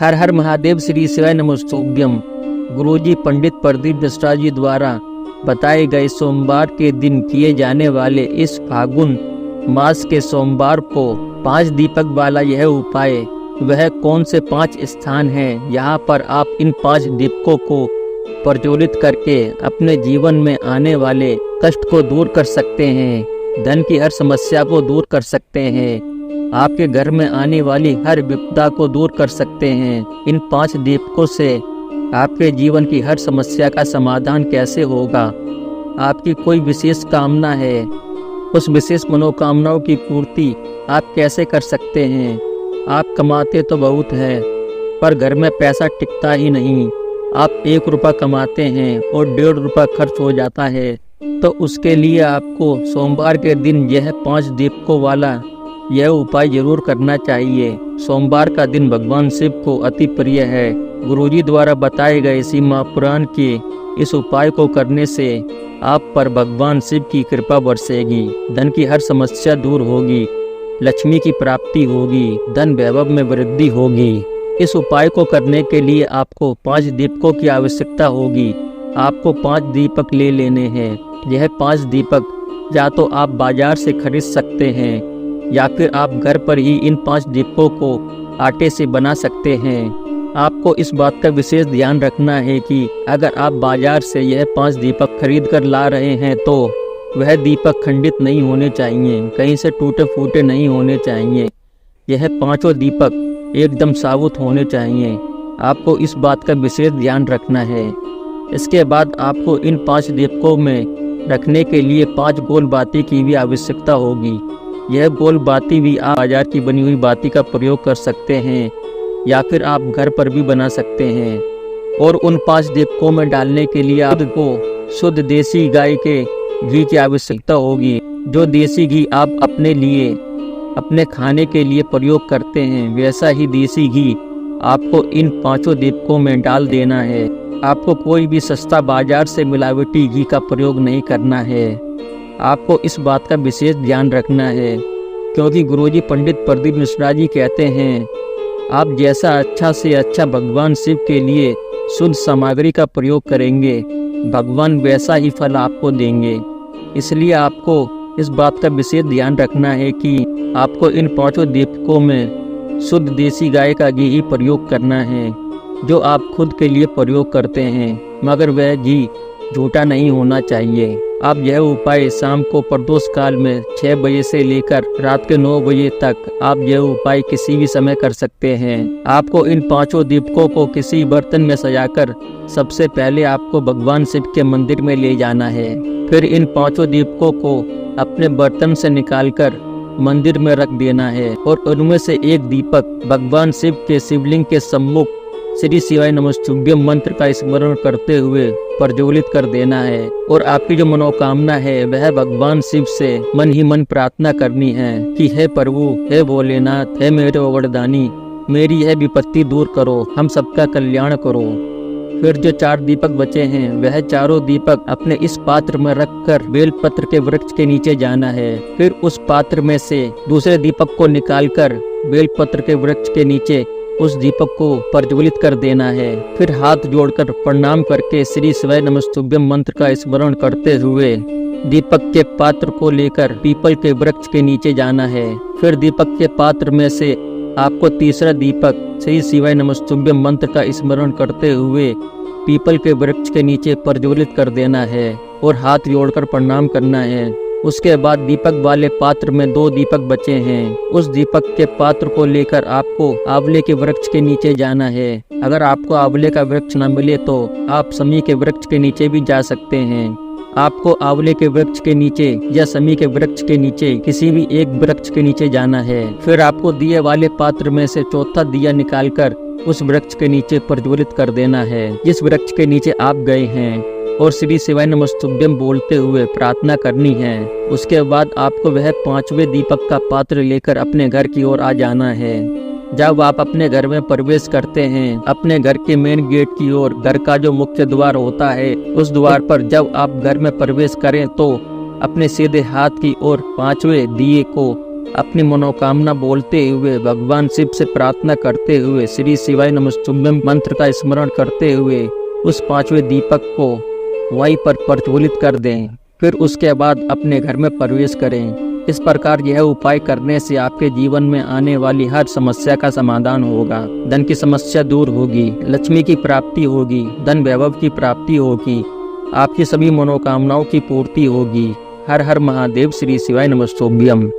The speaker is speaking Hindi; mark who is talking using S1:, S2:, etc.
S1: हर हर महादेव, श्री शिवाय नमस्तुभ्यम। गुरुजी पंडित प्रदीप मिश्रा जी द्वारा बताए गए सोमवार के दिन किए जाने वाले इस फागुन मास के सोमवार को 5 दीपक वाला यह उपाय, वह कौन से 5 स्थान हैं, यहाँ पर आप इन 5 दीपकों को प्रज्वलित करके अपने जीवन में आने वाले कष्ट को दूर कर सकते हैं, धन की हर समस्या को दूर कर सकते हैं, आपके घर में आने वाली हर विपदा को दूर कर सकते हैं। इन 5 दीपकों से आपके जीवन की हर समस्या का समाधान कैसे होगा, आपकी कोई विशेष कामना है, उस विशेष मनोकामनाओं की पूर्ति आप कैसे कर सकते हैं। आप कमाते तो बहुत है पर घर में पैसा टिकता ही नहीं। आप 1 रुपया कमाते हैं और 1.5 रुपया खर्च हो जाता है। तो उसके लिए आपको सोमवार के दिन यह 5 दीपकों वाला यह उपाय जरूर करना चाहिए। सोमवार का दिन भगवान शिव को अति प्रिय है। गुरुजी द्वारा बताए गए इसी महापुराण के इस उपाय को करने से आप पर भगवान शिव की कृपा बरसेगी, धन की हर समस्या दूर होगी, लक्ष्मी की प्राप्ति होगी, धन वैभव में वृद्धि होगी। इस उपाय को करने के लिए आपको 5 दीपकों की आवश्यकता होगी। आपको 5 दीपक ले लेने हैं। यह 5 दीपक या तो आप बाजार से खरीद सकते हैं या फिर आप घर पर ही इन 5 दीपकों को आटे से बना सकते हैं। आपको इस बात का विशेष ध्यान रखना है कि अगर आप बाजार से यह 5 दीपक खरीद कर ला रहे हैं तो वह दीपक खंडित नहीं होने चाहिए, कहीं से टूटे फूटे नहीं होने चाहिए। यह 5 दीपक एकदम साबुत होने चाहिए। आपको इस बात का विशेष ध्यान रखना है। इसके बाद आपको इन 5 दीपकों में रखने के लिए 5 गोल बाती की भी आवश्यकता होगी। यह गोल बाती भी आप बाजार की बनी हुई बाती का प्रयोग कर सकते हैं या फिर आप घर पर भी बना सकते हैं। और उन 5 दीपकों में डालने के लिए आपको शुद्ध देसी गाय के घी की आवश्यकता होगी। जो देसी घी आप अपने लिए, अपने खाने के लिए प्रयोग करते हैं, वैसा ही देसी घी आपको इन 5 दीपकों में डाल देना है। आपको कोई भी सस्ता बाजार से मिलावटी घी का प्रयोग नहीं करना है। आपको इस बात का विशेष ध्यान रखना है क्योंकि गुरुजी पंडित प्रदीप मिश्रा जी कहते हैं, आप जैसा अच्छा से अच्छा भगवान शिव के लिए शुद्ध सामग्री का प्रयोग करेंगे, भगवान वैसा ही फल आपको देंगे। इसलिए आपको इस बात का विशेष ध्यान रखना है कि आपको इन 5 दीपकों में शुद्ध देसी गाय का घी ही प्रयोग करना है, जो आप खुद के लिए प्रयोग करते हैं, मगर वह घी झूठा नहीं होना चाहिए। आप यह उपाय शाम को प्रदोष काल में 6 बजे से लेकर रात के 9 बजे तक आप यह उपाय किसी भी समय कर सकते हैं। आपको इन 5 दीपकों को किसी बर्तन में सजाकर सबसे पहले आपको भगवान शिव के मंदिर में ले जाना है। फिर इन 5 दीपकों को अपने बर्तन से निकालकर मंदिर में रख देना है और उनमें से एक दीपक भगवान शिव के शिवलिंग के सम्मुख श्री शिवाय नमस्तुभ्यम मंत्र का स्मरण करते हुए प्रज्वलित कर देना है। और आपकी जो मनोकामना है वह भगवान शिव से मन ही मन प्रार्थना करनी है कि हे प्रभु, हे भोलेनाथ, हे मेरे वरदानी, मेरी यह विपत्ति दूर करो, हम सबका कल्याण करो। फिर जो 4 दीपक बचे हैं वह चारों दीपक अपने इस पात्र में रखकर बेलपत्र के वृक्ष के नीचे जाना है। फिर उस पात्र में से दूसरे दीपक को निकालकर बेलपत्र के वृक्ष के नीचे उस दीपक को प्रज्वलित कर देना है। फिर हाथ जोड़कर प्रणाम करके श्री शिवाय नमस्तुभ्यम मंत्र का स्मरण करते हुए दीपक के पात्र को लेकर पीपल के वृक्ष के नीचे जाना है। फिर दीपक के पात्र में से आपको तीसरा दीपक श्री शिवाय नमस्तुभ्यम मंत्र का स्मरण करते हुए पीपल के वृक्ष के नीचे प्रज्वलित कर देना है और हाथ जोड़कर प्रणाम करना है। उसके बाद दीपक वाले पात्र में 2 दीपक बचे हैं। उस दीपक के पात्र को लेकर आपको आंवले के वृक्ष के नीचे जाना है। अगर आपको आंवले का वृक्ष न मिले तो आप समी के वृक्ष के नीचे भी जा सकते हैं। आपको आंवले के वृक्ष के नीचे या समी के वृक्ष के नीचे किसी भी एक वृक्ष के नीचे जाना है। फिर आपको दिए वाले पात्र में से चौथा दिया निकालकर उस वृक्ष के नीचे प्रज्वलित कर देना है जिस वृक्ष के नीचे आप गए हैं, और श्री शिवाय नमस्तुभ्यम बोलते हुए प्रार्थना करनी है। उसके बाद आपको वह 5वें दीपक का पात्र लेकर अपने घर की ओर आ जाना है। जब आप अपने घर में प्रवेश करते हैं, अपने घर के मेन गेट की ओर, घर का जो मुख्य द्वार होता है, उस द्वार पर जब आप घर में प्रवेश करें तो अपने सीधे हाथ की ओर 5वें दिए को अपनी मनोकामना बोलते हुए भगवान शिव से प्रार्थना करते हुए श्री शिवाय नमस्तुभ्यम मंत्र का स्मरण करते हुए उस 5वें दीपक को वहीं पर प्रज्वलित कर दें। फिर उसके बाद अपने घर में प्रवेश करें। इस प्रकार यह उपाय करने से आपके जीवन में आने वाली हर समस्या का समाधान होगा। धन की समस्या दूर होगी, लक्ष्मी की प्राप्ति होगी, धन वैभव की प्राप्ति होगी, आपकी सभी मनोकामनाओं की पूर्ति होगी। हर हर महादेव। श्री शिवाय नमस्तुभ्यम।